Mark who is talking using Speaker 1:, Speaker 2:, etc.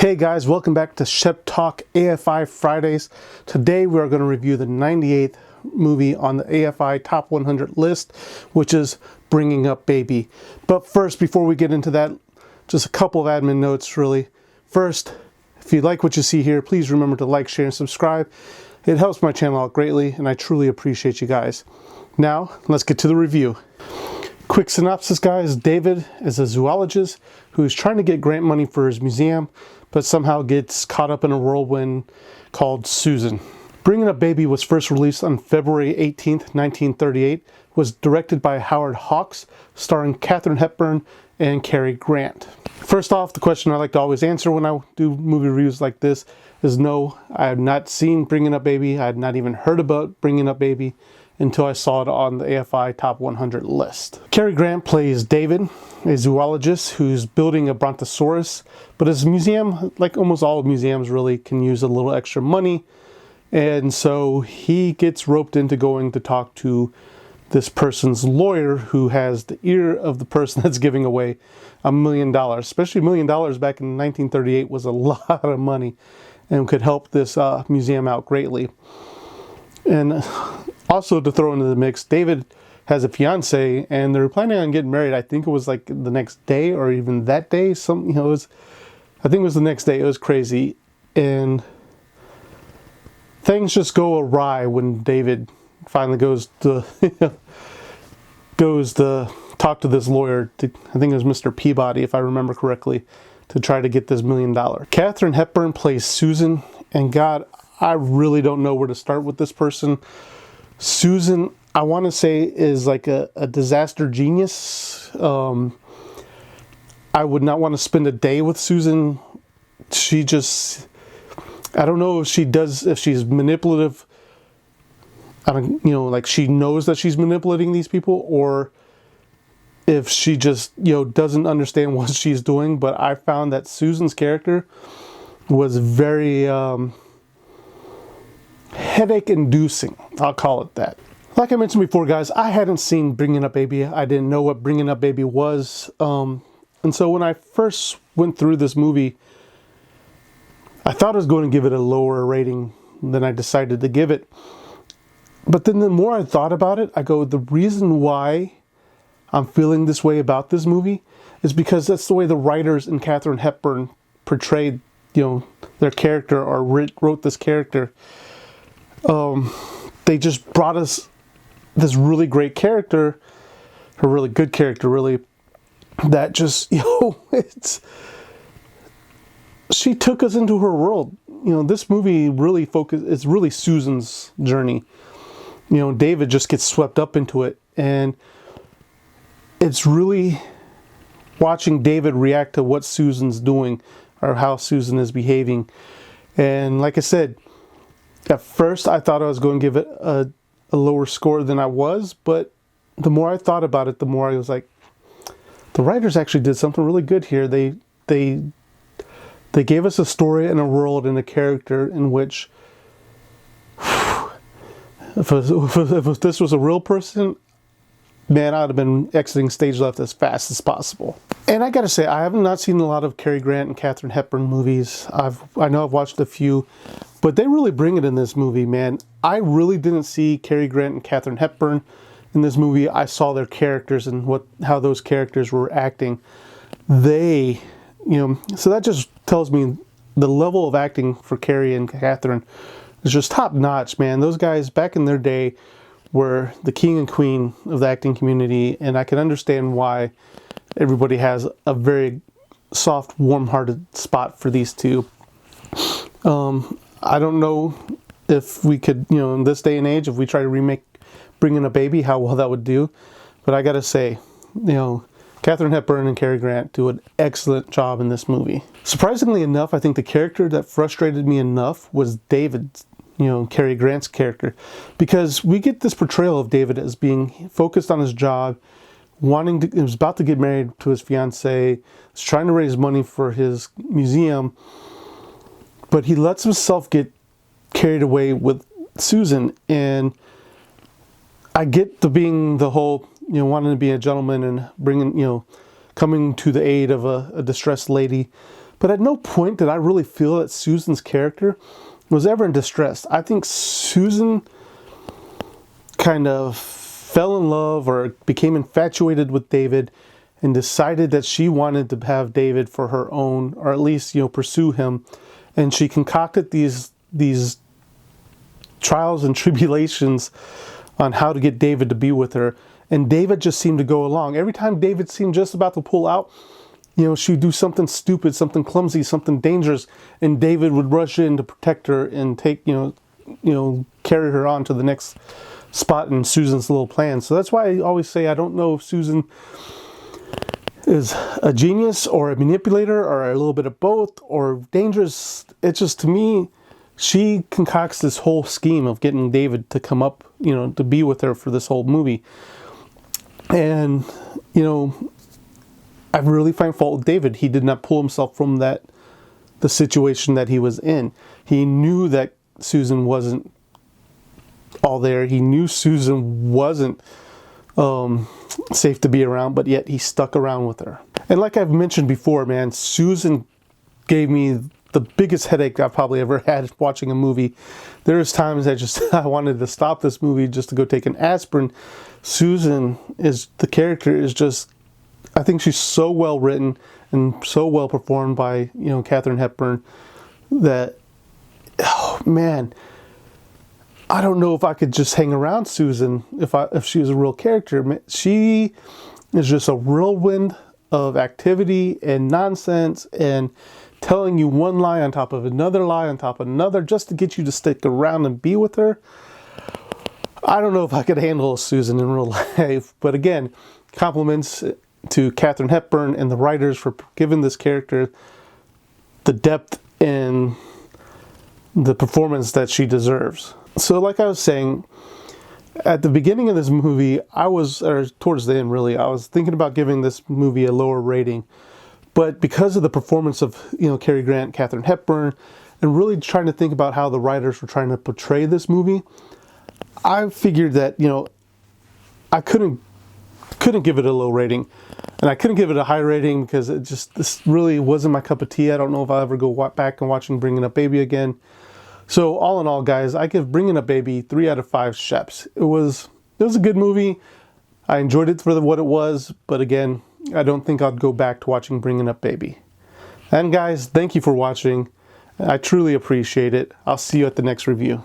Speaker 1: Hey guys, welcome back to Shep Talk AFI Fridays. Today we are going to review the 98th movie on the AFI Top 100 list, which is Bringing Up Baby. But first, before we get into that, just a couple of admin notes really. First, if you like what you see here, please remember to like, share, and subscribe. It helps my channel out greatly, and I truly appreciate you guys. Now, let's get to the review. Quick synopsis, guys. David is a zoologist who's trying to get grant money for his museum, but somehow gets caught up in a whirlwind called Susan. Bringing Up Baby was first released on February 18th, 1938, was directed by Howard Hawks, starring Katharine Hepburn and Cary Grant. First off, the question I like to always answer when I do movie reviews like this is no, I have not seen Bringing Up Baby. I had not even heard about Bringing Up Baby until I saw it on the AFI Top 100 list. Cary Grant plays David, a zoologist who's building a brontosaurus, but his museum, like almost all museums really, can use a little extra money, and so he gets roped into going to talk to this person's lawyer who has the ear of the person that's giving away $1 million. Especially $1 million back in 1938 was a lot of money and could help this museum out greatly. And also to throw into the mix, David has a fiance and they're planning on getting married. I think it was like the next day or even that day. I think it was the next day. It was crazy. And things just go awry when David finally goes to talk to this lawyer. I think it was Mr. Peabody, if I remember correctly, to try to get this $1 million. Katharine Hepburn plays Susan, and God, I really don't know where to start with this person. Susan, I want to say, is like a disaster genius. I would not want to spend a day with Susan. She just, I don't know if she's manipulative. Like she knows that she's manipulating these people, or if she just, doesn't understand what she's doing. But I found that Susan's character was very headache-inducing. I'll call it that. Like I mentioned before, guys, I hadn't seen Bringing Up Baby. I didn't know what Bringing Up Baby was. And so when I first went through this movie, I thought I was going to give it a lower rating than I decided to give it. But then the more I thought about it, I go, the reason why I'm feeling this way about this movie is because that's the way the writers and Katharine Hepburn portrayed, their character, or wrote this character. They just brought us this really great character, a really good character, really, that just, she took us into her world. This movie really it's really Susan's journey. David just gets swept up into it, and it's really watching David react to what Susan's doing or how Susan is behaving. And like I said, at first I thought I was going to give it a lower score than I was, but the more I thought about it, the more I was like, the writers actually did something really good here. They gave us a story and a world and a character in which, if this was a real person, man, I'd have been exiting stage left as fast as possible. And I gotta say, I have not seen a lot of Cary Grant and Katharine Hepburn movies. I know I've watched a few, but they really bring it in this movie, man. I really didn't see Cary Grant and Katharine Hepburn in this movie. I saw their characters and how those characters were acting. So that just tells me the level of acting for Cary and Katharine is just top notch, man. Those guys back in their day were the king and queen of the acting community, and I can understand why everybody has a very soft, warm-hearted spot for these two. I don't know if we could, in this day and age, if we try to remake Bringing Up Baby, how well that would do. But I gotta say, Katharine Hepburn and Cary Grant do an excellent job in this movie. Surprisingly enough, I think the character that frustrated me enough was David, Cary Grant's character, because we get this portrayal of David as being focused on his job, he was about to get married to his fiancée, was trying to raise money for his museum, but he lets himself get carried away with Susan. And I get the whole, wanting to be a gentleman and bringing, coming to the aid of a distressed lady. But at no point did I really feel that Susan's character was ever in distress. I think Susan kind of fell in love or became infatuated with David and decided that she wanted to have David for her own, or at least, pursue him. And she concocted these trials and tribulations on how to get David to be with her. And David just seemed to go along. Every time David seemed just about to pull out, she'd do something stupid, something clumsy, something dangerous, and David would rush in to protect her and take, carry her on to the next spot in Susan's little plan. So that's why I always say I don't know if Susan is a genius or a manipulator or a little bit of both or dangerous. It's just, to me, she concocts this whole scheme of getting David to come up, to be with her for this whole movie. And, I really find fault with David. He did not pull himself from the situation that he was in. He knew that Susan wasn't all there. He knew Susan wasn't safe to be around, but yet he stuck around with her. And like I've mentioned before, man, Susan gave me the biggest headache I've probably ever had watching a movie. There's times I wanted to stop this movie just to go take an aspirin. Susan the character is just, I think she's so well written and so well performed by, Katharine Hepburn that, oh man, I don't know if I could just hang around Susan if she was a real character. She is just a whirlwind of activity and nonsense and telling you one lie on top of another lie on top of another just to get you to stick around and be with her. I don't know if I could handle Susan in real life, but again, compliments to Katharine Hepburn and the writers for giving this character the depth and the performance that she deserves. So like I was saying, at the beginning of this movie, or towards the end really, I was thinking about giving this movie a lower rating. But because of the performance of, Cary Grant, Katharine Hepburn, and really trying to think about how the writers were trying to portray this movie, I figured that, I couldn't give it a low rating. And I couldn't give it a high rating because this really wasn't my cup of tea. I don't know if I'll ever go back and watch Bringing Up Baby again. So all in all, guys, I give Bringing Up Baby 3 out of 5 Sheps. It was a good movie. I enjoyed it for what it was, but again, I don't think I'd go back to watching Bringing Up Baby. And guys, thank you for watching. I truly appreciate it. I'll see you at the next review.